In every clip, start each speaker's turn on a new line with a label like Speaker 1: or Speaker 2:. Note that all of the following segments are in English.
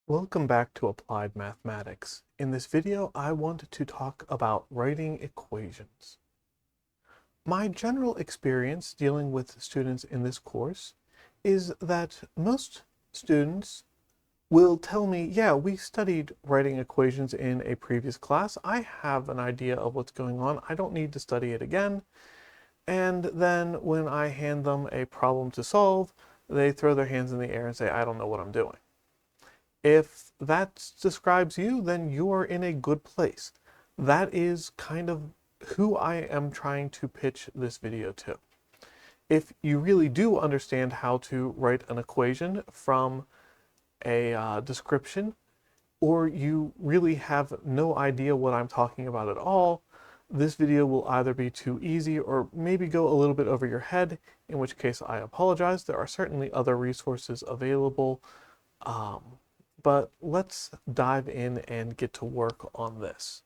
Speaker 1: Welcome back to Applied Mathematics. In this video, I want to talk about writing equations. My general experience dealing with students in this course is that most students will tell me, yeah, we studied writing equations in a previous class. I have an idea of what's going on. I don't need to study it again. And then when I hand them a problem to solve, they throw their hands in the air and say, I don't know what I'm doing. If that describes you, then you are in a good place. That is kind of who I am trying to pitch this video to. If you really do understand how to write an equation from a description, or you really have no idea what I'm talking about at all, this video will either be too easy or maybe go a little bit over your head, in which case I apologize. There are certainly other resources available. But let's dive in and get to work on this.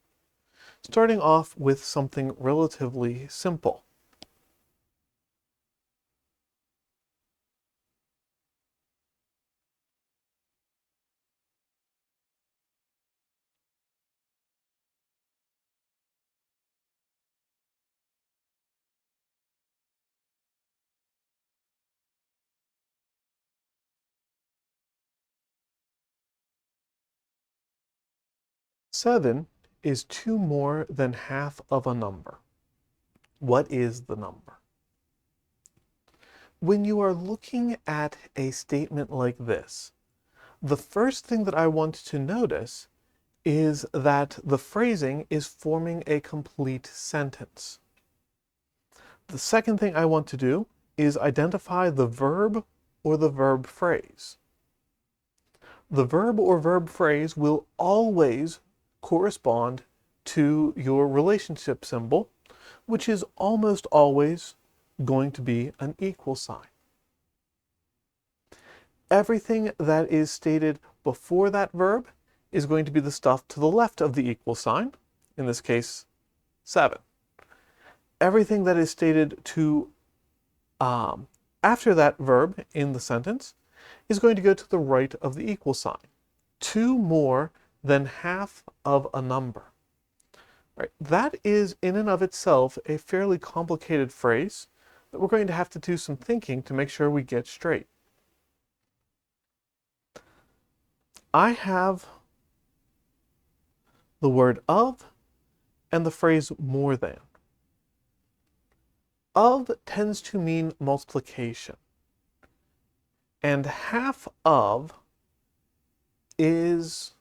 Speaker 1: Starting off with something relatively simple. Seven is 2 more than half of a number. What is the number? When you are looking at a statement like this, the first thing that I want to notice is that the phrasing is forming a complete sentence. The second thing I want to do is identify the verb or the verb phrase. The verb or verb phrase will always correspond to your relationship symbol, which is almost always going to be an equal sign. Everything that is stated before that verb is going to be the stuff to the left of the equal sign, in this case, 7. Everything that is stated to after that verb in the sentence is going to go to the right of the equal sign. 2 more than half of a number. Right? That is in and of itself a fairly complicated phrase that we're going to have to do some thinking to make sure we get straight. I have the word of and the phrase more than. Of tends to mean multiplication, and half of is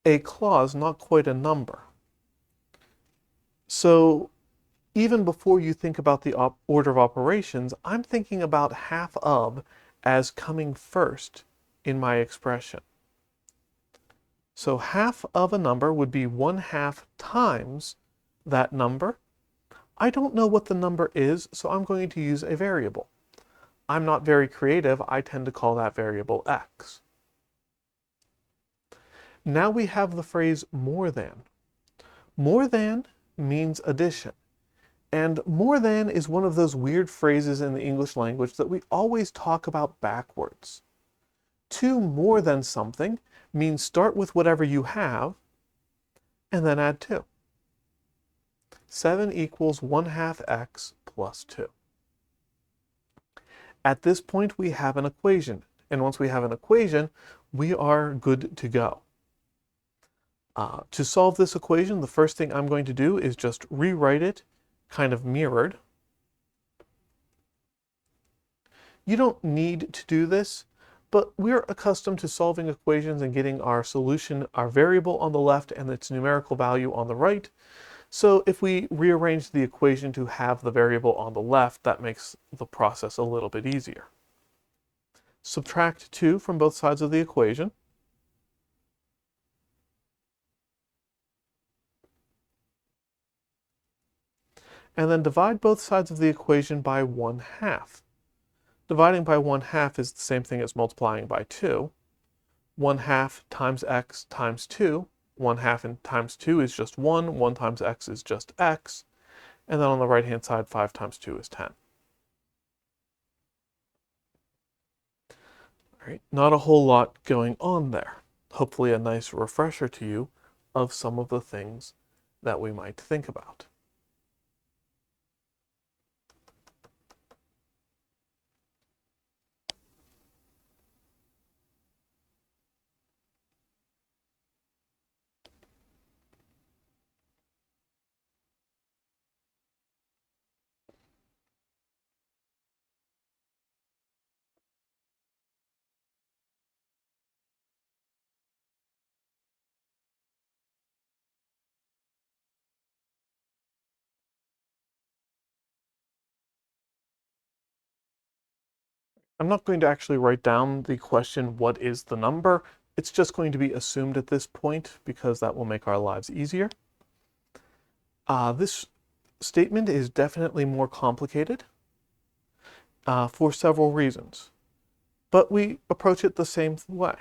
Speaker 1: a clause, not quite a number. So even before you think about the order of operations, I'm thinking about half of as coming first in my expression. So half of a number would be 1/2 times that number. I don't know what the number is, so I'm going to use a variable. I'm not very creative. I tend to call that variable x. Now we have the phrase more than. More than means addition. And more than is one of those weird phrases in the English language that we always talk about backwards. 2 more than something means start with whatever you have and then add 2. 7 equals 1/2 x plus 2. At this point, we have an equation. And once we have an equation, we are good to go. To solve this equation, the first thing I'm going to do is just rewrite it kind of mirrored. You don't need to do this, but we're accustomed to solving equations and getting our solution, our variable on the left and its numerical value on the right. So if we rearrange the equation to have the variable on the left, that makes the process a little bit easier. Subtract 2 from both sides of the equation. And then divide both sides of the equation by 1/2. Dividing by 1/2 is the same thing as multiplying by 2. 1/2 times x times 2. 1/2 times 2 is just 1. 1 times x is just x. And then on the right-hand side, 5 times 2 is 10. Right? Not a whole lot going on there. Hopefully a nice refresher to you of some of the things that we might think about. I'm not going to actually write down the question, what is the number? It's just going to be assumed at this point because that will make our lives easier. This statement is definitely more complicated for several reasons, but we approach it the same way.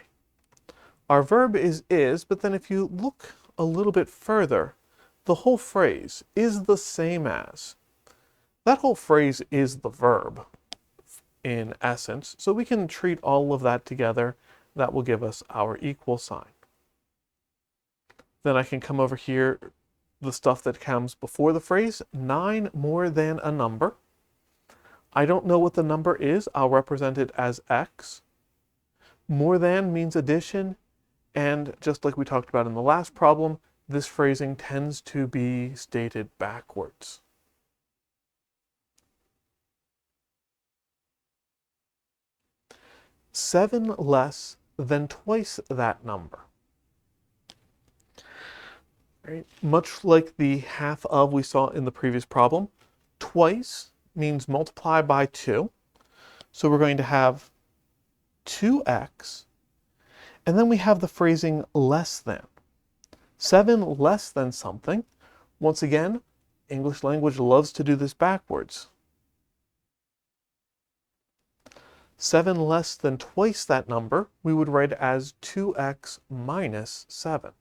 Speaker 1: Our verb is, but then if you look a little bit further, the whole phrase is the same as. That whole phrase is the verb in essence, so we can treat all of that together. That will give us our equal sign. Then I can come over here, the stuff that comes before the phrase, 9 more than a number. I don't know what the number is. I'll represent it as x. More than means addition, and just like we talked about in the last problem, this phrasing tends to be stated backwards. Seven less than twice that number. Right? Much like the half of we saw in the previous problem, twice means multiply by 2. So we're going to have 2x, and then we have the phrasing less than. 7 less than something. Once again, English language loves to do this backwards. 7 less than twice that number, we would write as 2x minus 7.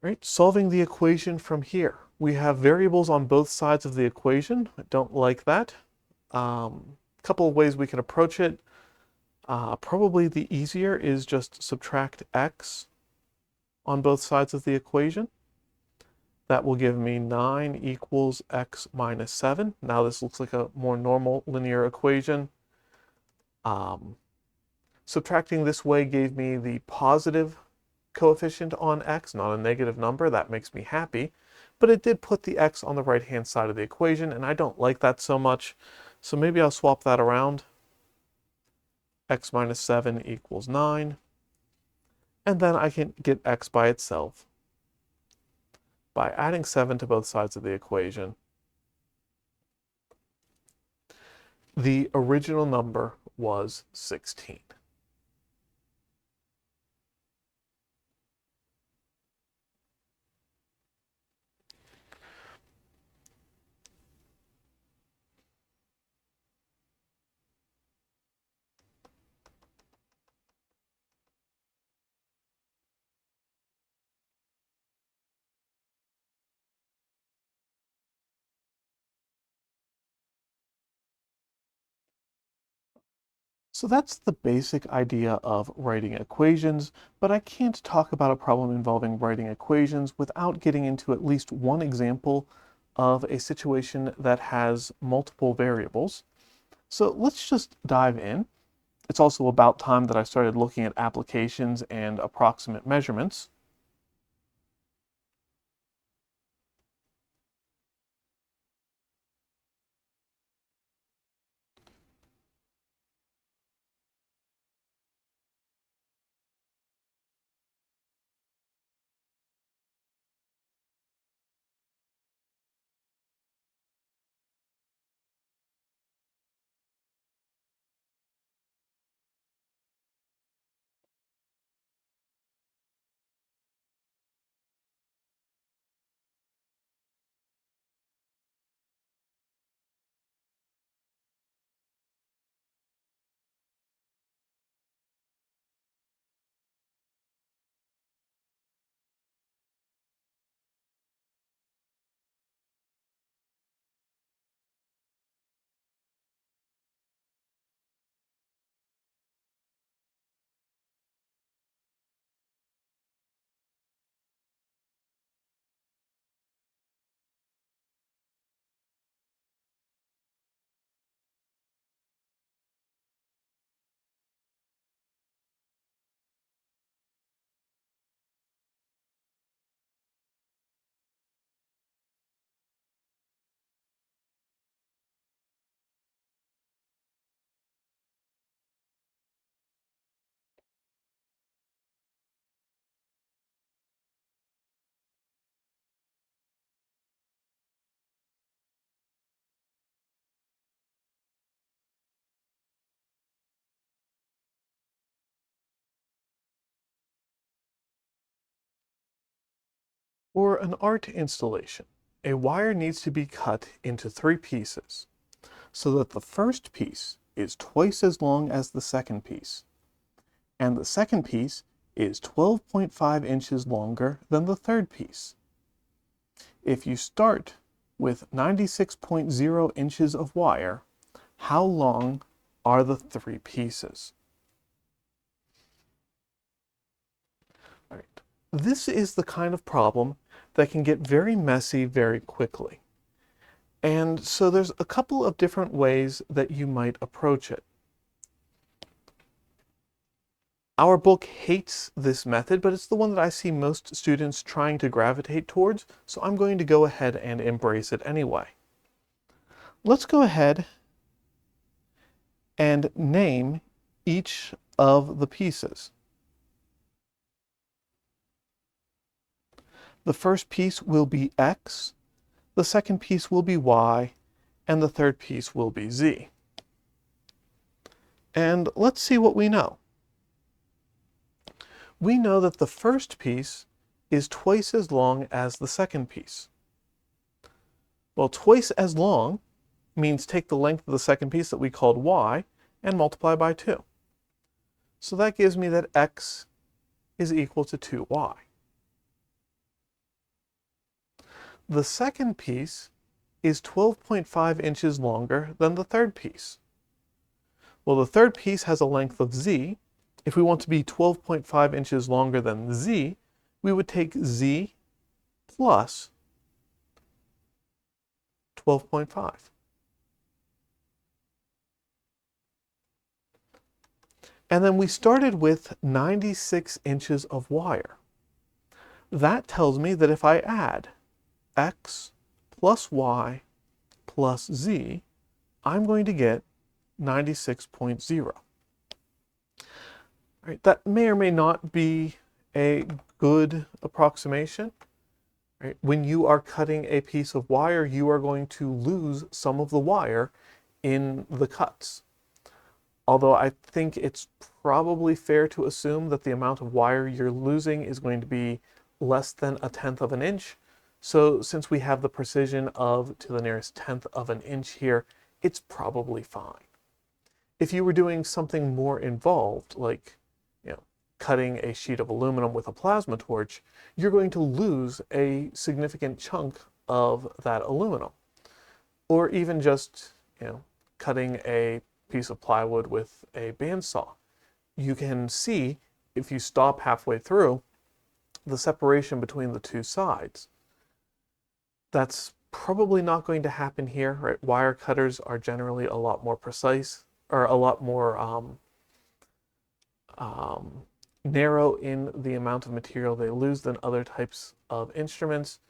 Speaker 1: Right? Solving the equation from here. We have variables on both sides of the equation. I don't like that. Couple of ways we can approach it. Probably the easier is just subtract x on both sides of the equation. That will give me 9 equals x minus 7. Now this looks like a more normal linear equation. Subtracting this way gave me the positive coefficient on x, not a negative number. That makes me happy. But it did put the x on the right-hand side of the equation, and I don't like that so much. So maybe I'll swap that around. X minus 7 equals 9. And then I can get x by itself by adding 7 to both sides of the equation. The original number was 16. So that's the basic idea of writing equations, but I can't talk about a problem involving writing equations without getting into at least one example of a situation that has multiple variables. So let's just dive in. It's also about time that I started looking at applications and approximate measurements. For an art installation, a wire needs to be cut into 3 pieces, so that the first piece is twice as long as the second piece, and the second piece is 12.5 inches longer than the third piece. If you start with 96.0 inches of wire, how long are the 3 pieces? All right. This is the kind of problem that can get very messy very quickly. And so there's a couple of different ways that you might approach it. Our book hates this method, but it's the one that I see most students trying to gravitate towards, so I'm going to go ahead and embrace it anyway. Let's go ahead and name each of the pieces. The first piece will be X, the second piece will be Y, and the third piece will be Z. And let's see what we know. We know that the first piece is twice as long as the second piece. Well, twice as long means take the length of the second piece that we called Y and multiply by 2. So that gives me that X is equal to 2Y. The second piece is 12.5 inches longer than the third piece. Well, the third piece has a length of Z. If we want to be 12.5 inches longer than Z, we would take Z plus 12.5. And then we started with 96 inches of wire. That tells me that if I add X plus Y plus Z, I'm going to get 96.0. Right, that may or may not be a good approximation. Right? When you are cutting a piece of wire, you are going to lose some of the wire in the cuts. Although I think it's probably fair to assume that the amount of wire you're losing is going to be less than 1/10 of an inch. So since we have the precision of to the nearest 1/10 of an inch here, it's probably fine. If you were doing something more involved, like cutting a sheet of aluminum with a plasma torch, you're going to lose a significant chunk of that aluminum. Or even just cutting a piece of plywood with a bandsaw. You can see, if you stop halfway through, the separation between the two sides. That's probably not going to happen here, right? Wire cutters are generally a lot more precise, or a lot more narrow in the amount of material they lose than other types of instruments.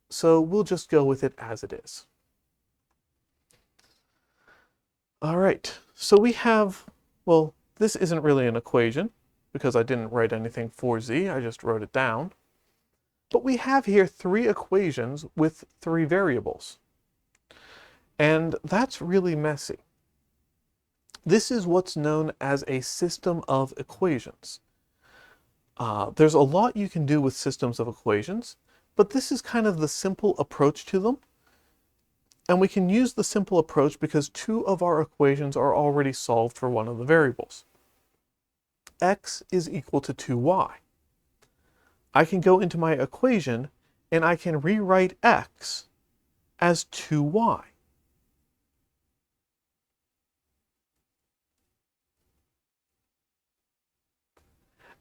Speaker 1: So we'll just go with it as it is. All right, so we have, well, this isn't really an equation because I didn't write anything for Z, I just wrote it down. But we have here 3 equations with 3 variables. And that's really messy. This is what's known as a system of equations. There's a lot you can do with systems of equations, but this is kind of the simple approach to them. And we can use the simple approach because 2 of our equations are already solved for one of the variables. X is equal to 2y. I can go into my equation and I can rewrite X as 2y.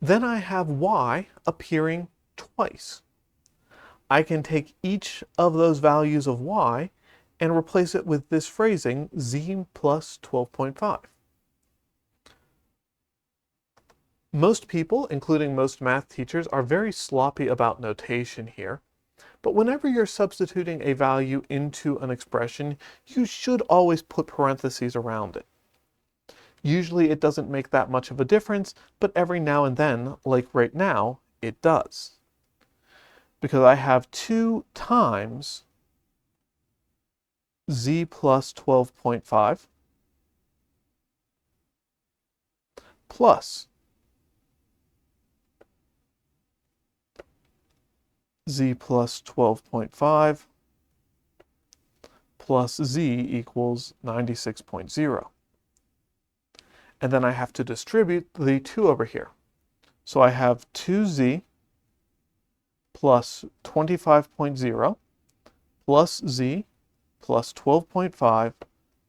Speaker 1: Then I have y appearing twice. I can take each of those values of y and replace it with this phrasing, z plus 12.5. Most people, including most math teachers, are very sloppy about notation here. But whenever you're substituting a value into an expression, you should always put parentheses around it. Usually it doesn't make that much of a difference, but every now and then, like right now, it does. Because I have 2 times z plus 12.5 plus z plus 12.5 plus z equals 96.0. And then I have to distribute the 2 over here. So I have 2z plus 25.0 plus z plus 12.5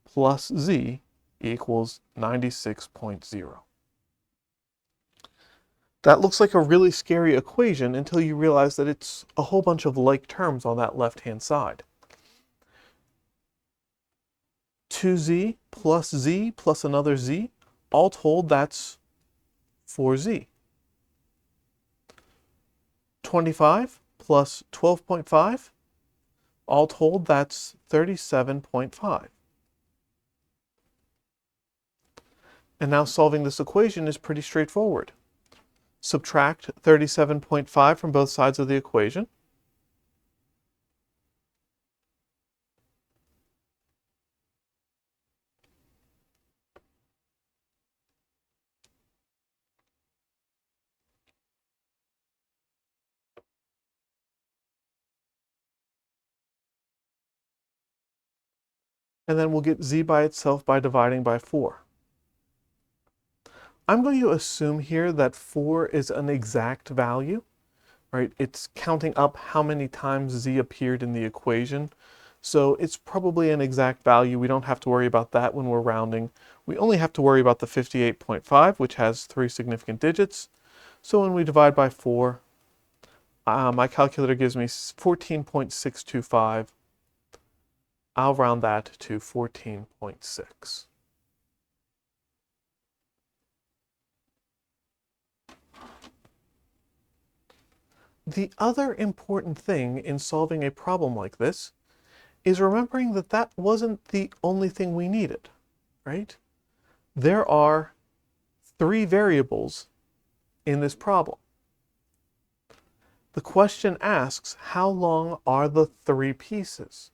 Speaker 1: plus z equals 96.0. That looks like a really scary equation until you realize that it's a whole bunch of like terms on that left-hand side. 2z plus another z, all told that's 4z. 25 plus 12.5, all told that's 37.5. And now solving this equation is pretty straightforward. Subtract 37.5 from both sides of the equation. And then we'll get z by itself by dividing by 4. I'm going to assume here that 4 is an exact value, right? It's counting up how many times z appeared in the equation. So it's probably an exact value. We don't have to worry about that when we're rounding. We only have to worry about the 58.5, which has 3 significant digits. So when we divide by 4, my calculator gives me 14.625. I'll round that to 14.6. The other important thing in solving a problem like this is remembering that that wasn't the only thing we needed, right? There are 3 variables in this problem. The question asks, how long are the 3 pieces?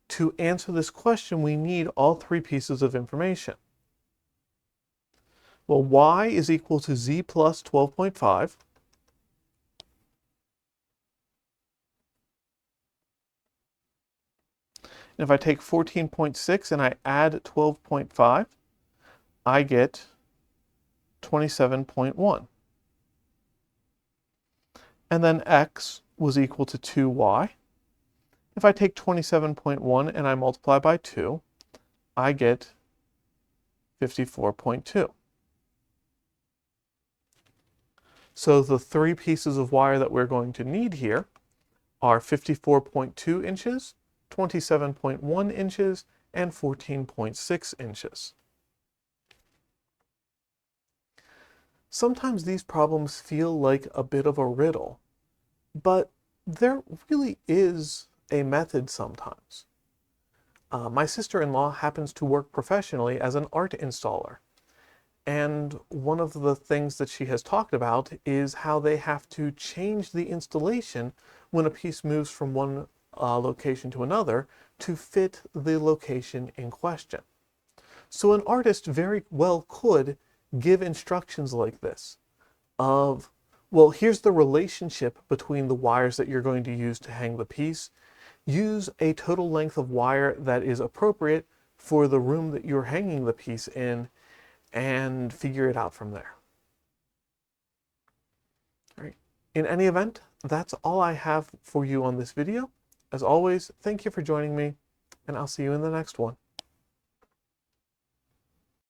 Speaker 1: To answer this question, we need all 3 pieces of information. Well, y is equal to z plus 12.5. And if I take 14.6 and I add 12.5, I get 27.1. And then x was equal to 2y. If I take 27.1 and I multiply by 2, I get 54.2. So the 3 pieces of wire that we're going to need here are 54.2 inches, 27.1 inches, and 14.6 inches. Sometimes these problems feel like a bit of a riddle, but there really is a method sometimes. My sister-in-law happens to work professionally as an art installer. And one of the things that she has talked about is how they have to change the installation when a piece moves from one location to another to fit the location in question. So an artist very well could give instructions like this of, well, here's the relationship between the wires that you're going to use to hang the piece. Use a total length of wire that is appropriate for the room that you're hanging the piece in, and figure it out from there. All right. In any event, that's all I have for you on this video. As always, thank you for joining me, and I'll see you in the next one.